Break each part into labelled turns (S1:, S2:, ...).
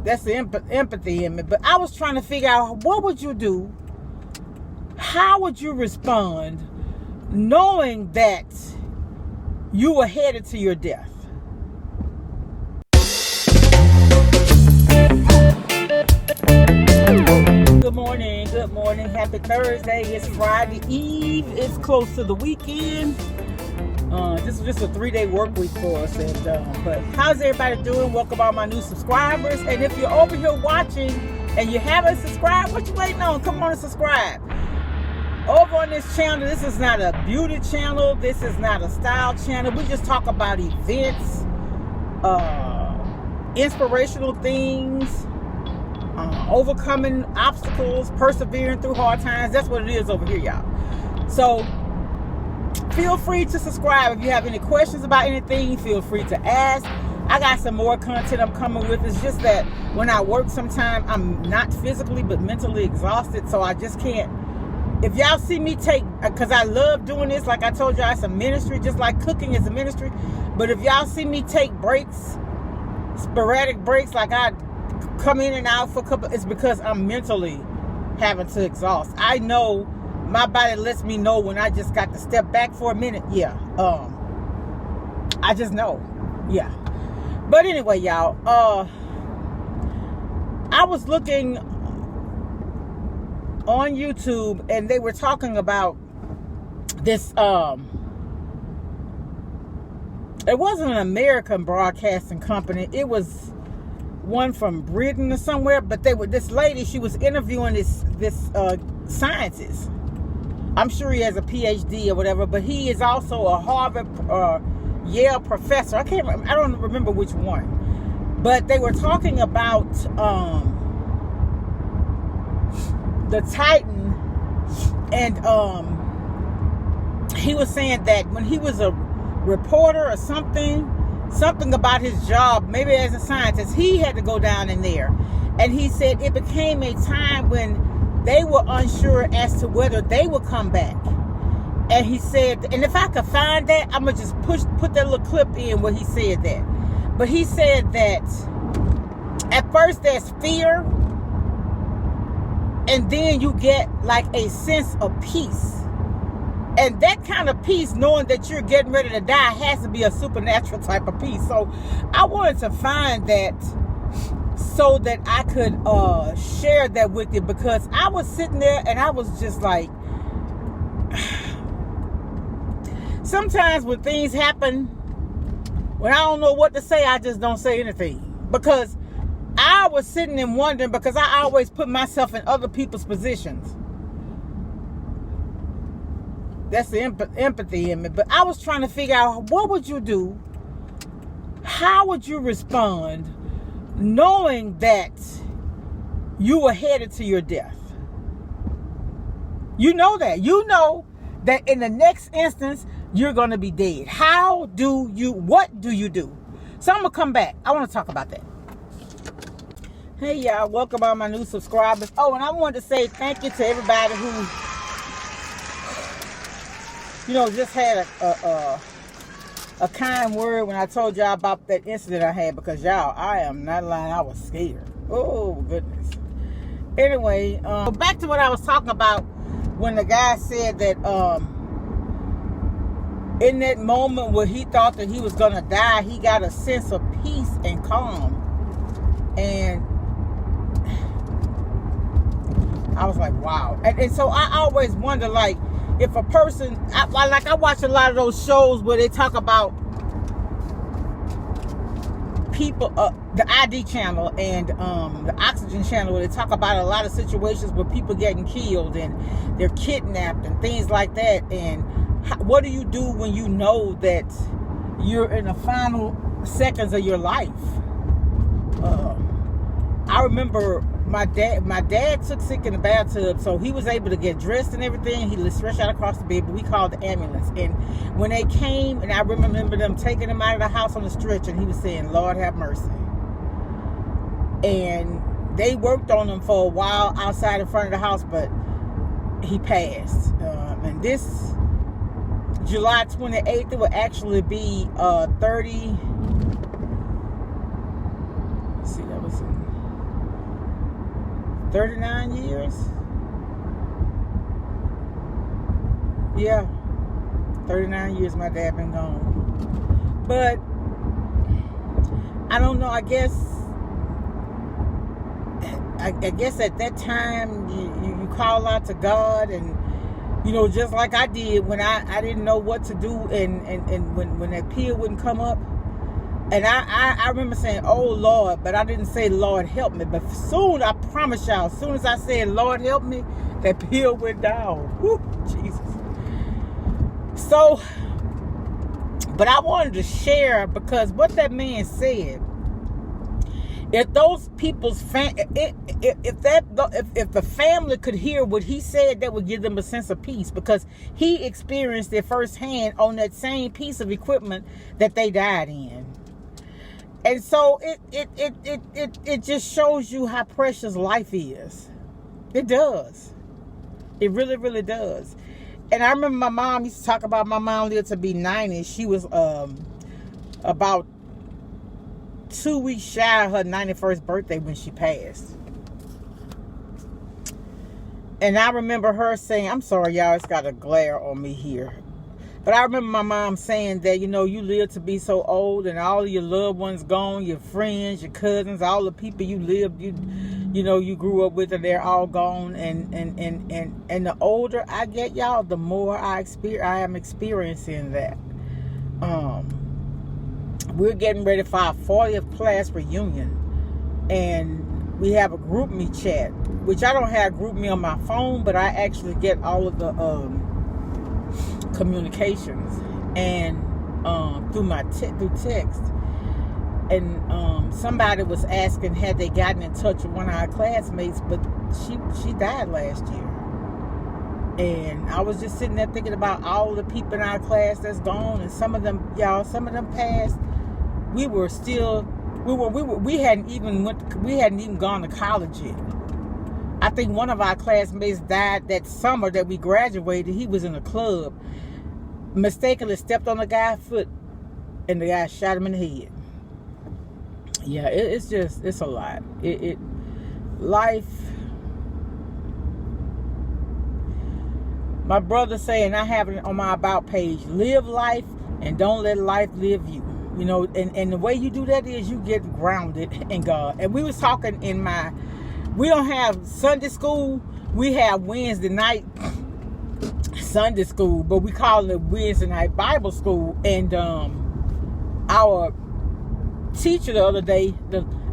S1: That's the empathy in me. But I was trying to figure out, what would you do? How would you respond knowing that you were headed to your death? Good morning, good morning. Happy Thursday. It's Friday Eve. It's close to the weekend. This is just a 3-day work week for us. But how's everybody doing? Welcome all my new subscribers. And if you're over here watching and you haven't subscribed, what you waiting on? Come on and subscribe. Over on this channel, this is not a beauty channel. This is not a style channel. We just talk about events, inspirational things, overcoming obstacles, persevering through hard times. That's what it is over here, y'all. So feel free to subscribe. If you have any questions about anything, feel free to ask. I got some more content I'm coming with. It's just that when I work sometime, I'm not physically but mentally exhausted, so I just can't. If y'all see me take, because I love doing this, like I told y'all, it's a ministry, just like cooking is a ministry. But if y'all see me take breaks, sporadic breaks, like I come in and out for a couple, it's because I'm mentally having to exhaust. I know my body lets me know when I just got to step back for a minute. Yeah. I just know. Yeah. But anyway, y'all, I was looking on YouTube and they were talking about this, it wasn't an American broadcasting company. It was one from Britain or somewhere, but this lady, she was interviewing this scientist. I'm sure he has a PhD or whatever, but he is also a Harvard, Yale professor. I don't remember which one. But they were talking about the Titan, and he was saying that when he was a reporter or something about his job, maybe as a scientist, he had to go down in there. And he said it became a time when they were unsure as to whether they would come back. And he said, and if I could find that, I'm going to just put that little clip in where he said that. But he said that at first there's fear, and then you get like a sense of peace. And that kind of peace, knowing that you're getting ready to die, has to be a supernatural type of peace. So I wanted to find that so that I could share that with you, because I was sitting there and I was just like, sometimes when things happen, when I don't know what to say, I just don't say anything. Because I was sitting and wondering, because I always put myself in other people's positions. That's the empathy in me. But I was trying to figure out, what would you do? How would you respond knowing that you were headed to your death? You know that. You know that in the next instance, you're going to be dead. What do you do? So I'm going to come back. I want to talk about that. Hey, y'all. Welcome all my new subscribers. Oh, and I wanted to say thank you to everybody who, just had a kind word when I told y'all about that incident I had, because y'all, I am not lying, I was scared. Oh goodness. Anyway, back to what I was talking about when the guy said that in that moment where he thought that he was gonna die, he got a sense of peace and calm. And I was like, wow. And so I always wonder, like, if a person, I watch a lot of those shows where they talk about people, the ID channel and the Oxygen channel, where they talk about a lot of situations where people getting killed and they're kidnapped and things like that. And what do you do when you know that you're in the final seconds of your life? I remember my dad took sick in the bathtub, so he was able to get dressed and everything. He was stretched out across the bed, but we called the ambulance. And when they came, and I remember them taking him out of the house on the stretcher, and he was saying, Lord have mercy. And they worked on him for a while outside in front of the house, but he passed. And this July 28th, it will actually be 30. Let's see, that was in 39 years. Yeah, 39 years my dad been gone. But I don't know, I guess at that time you call out to God, and just like I did when I didn't know what to do, and when that pill wouldn't come up, and I remember saying, oh Lord, but I didn't say Lord help me. But soon, I promise y'all, as soon as I said Lord help me, that pill went down. Woo, Jesus. So, but I wanted to share, because what that man said, if those people's if the family could hear what he said, that would give them a sense of peace, because he experienced it firsthand on that same piece of equipment that they died in. And so it just shows you how precious life is. It does. It really, really does. And I remember my mom used to talk about, my mom lived to be 90. She was about 2 weeks shy of her 91st birthday when she passed. And I remember her saying, I'm sorry, y'all, it's got a glare on me here. But I remember my mom saying that, you live to be so old, and all of your loved ones gone, your friends, your cousins, all the people you lived, you grew up with, and they're all gone. And the older I get, y'all, the more I am experiencing that. We're getting ready for our 40th class reunion, and we have a group me chat, which I don't have group me on my phone, but I actually get all of the communications and through text. And somebody was asking, had they gotten in touch with one of our classmates, but she died last year. And I was just sitting there thinking about all the people in our class that's gone, and some of them passed. We hadn't even gone to college yet. I think one of our classmates died that summer that we graduated. He was in a club, mistakenly stepped on a guy's foot, and the guy shot him in the head. Yeah, it's a lot. Life. My brother saying, I have it on my about page, live life and don't let life live you. And the way you do that is you get grounded in God. And we was talking we don't have Sunday school. We have Wednesday night Sunday school, but we call it Wednesday night Bible school. And our teacher the other day,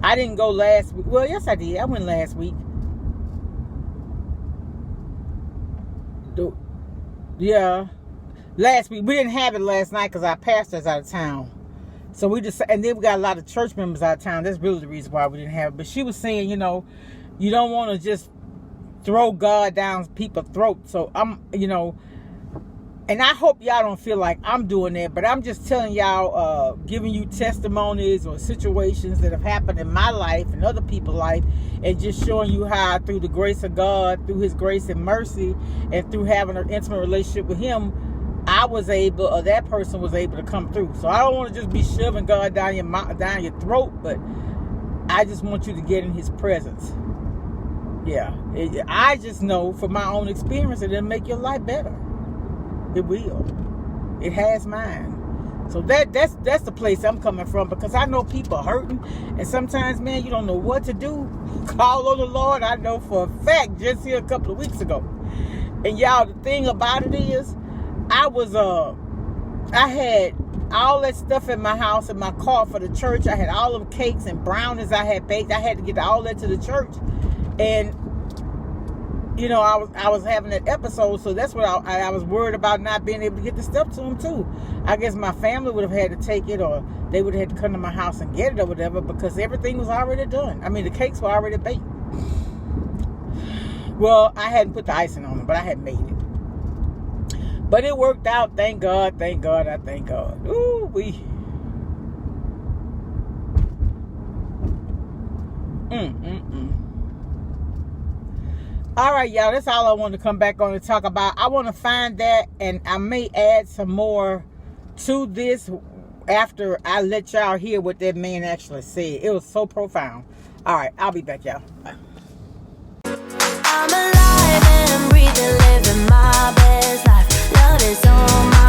S1: I didn't go last week. Well, yes, I did. I went last week. Last week. We didn't have it last night because our pastor's out of town. So and then we got a lot of church members out of town. That's really the reason why we didn't have it. But she was saying, you don't want to just throw God down people's throats. So and I hope y'all don't feel like I'm doing that, but I'm just telling y'all, giving you testimonies or situations that have happened in my life and other people's life, and just showing you how, through the grace of God, through His grace and mercy, and through having an intimate relationship with Him, that person was able to come through. So I don't want to just be shoving God down your throat, but I just want you to get in His presence. Yeah, I just know from my own experience that it'll make your life better. It will. It has mine. So that's the place I'm coming from, because I know people are hurting, and sometimes, man, you don't know what to do. Call on the Lord. I know for a fact, just here a couple of weeks ago. And y'all, the thing about it is, I had all that stuff in my house, in my car for the church. I had all of the cakes and brownies I had baked. I had to get all that to the church. And I was having that episode, so that's what I was worried about, not being able to get the stuff to them too. I guess my family would have had to take it, or they would have had to come to my house and get it or whatever, because everything was already done. I mean, the cakes were already baked. Well, I hadn't put the icing on them, but I had made it. But it worked out. Thank God. Thank God. I thank God. Ooh, All right, y'all, that's all I want to come back on and talk about. I want to find that, and I may add some more to this after I let y'all hear what that man actually said. It was so profound. All right, I'll be back, y'all. Bye.
S2: I'm alive and breathing, living my best life. Love is on my